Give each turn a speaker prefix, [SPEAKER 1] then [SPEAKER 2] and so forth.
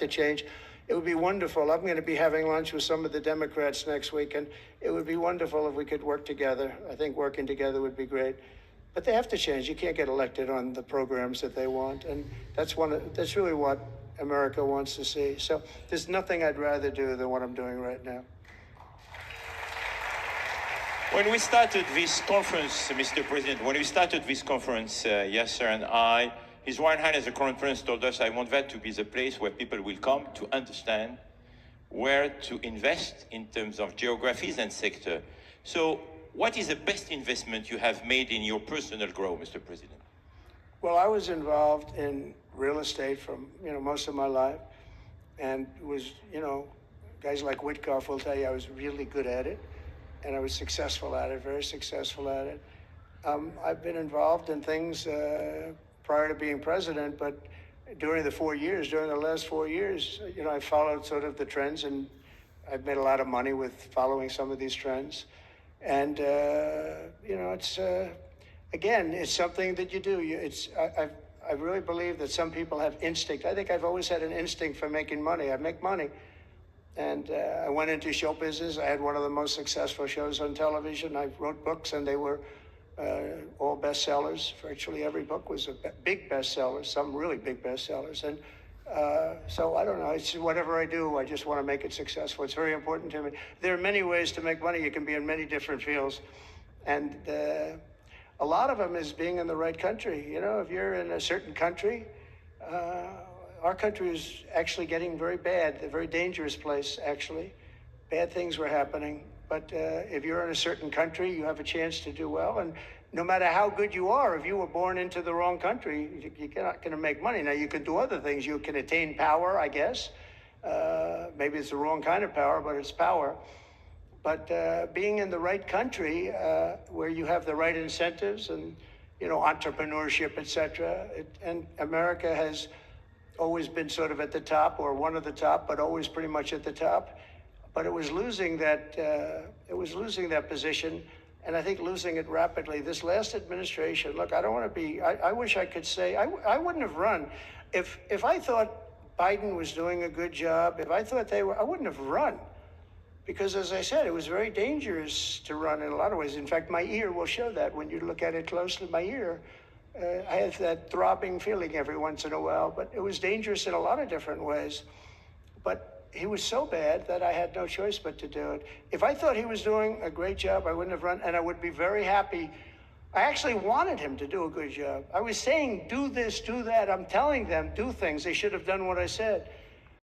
[SPEAKER 1] to change. It would be wonderful. I'm going to be having lunch with some of the Democrats next week, and it would be wonderful if we could work together. I think working together would be great. But they have to change. You can't get elected on the programs that they want, and that's really what America wants to see. So there's nothing I'd rather do than what I'm doing right now.
[SPEAKER 2] When we started this conference, Mr. President, when we started this conference, Yasser and I, His Royal Highness the Crown Prince told us, I want that to be the place where people will come to understand where to invest in terms of geographies and sector. So what is the best investment you have made in your personal growth, Mr. President?
[SPEAKER 1] Well, I was involved in real estate from, most of my life, and was, guys like Witkoff will tell you I was really good at it, and I was successful at it, very successful at it. I've been involved in things prior to being president, but during the last 4 years, I followed sort of the trends, and I've made a lot of money with following some of these trends. And, it's, again, it's something that you do. I really believe that some people have instinct. I think I've always had an instinct for making money. I make money. And I went into show business. I had one of the most successful shows on television. I wrote books, and they were all bestsellers. Virtually every book was a big bestseller, some really big bestsellers. And so I don't know, it's whatever I do, I just want to make it successful. It's very important to me. There are many ways to make money. You can be in many different fields. And a lot of them is being in the right country. If you're in a certain country, our country is actually getting very bad, a very dangerous place, actually. Bad things were happening. But if you're in a certain country, you have a chance to do well. And no matter how good you are, if you were born into the wrong country, you're not going to make money. Now, you can do other things. You can attain power, I guess. Maybe it's the wrong kind of power, but it's power. But being in the right country, where you have the right incentives and, entrepreneurship, et cetera, and America has always been sort of at the top, or one of the top, but always pretty much at the top. But it was losing that position, and I think losing it rapidly. This last administration, look, I don't want to be, I wish I could say, I wouldn't have run. If I thought Biden was doing a good job, if I thought I wouldn't have run. Because as I said, it was very dangerous to run in a lot of ways. In fact, my ear will show that when you look at it closely. My ear, I have that throbbing feeling every once in a while, but it was dangerous in a lot of different ways. But he was so bad that I had no choice but to do it. If I thought he was doing a great job, I wouldn't have run, and I would be very happy. I actually wanted him to do a good job. I was saying, do this, do that. I'm telling them, do things. They should have done what I said.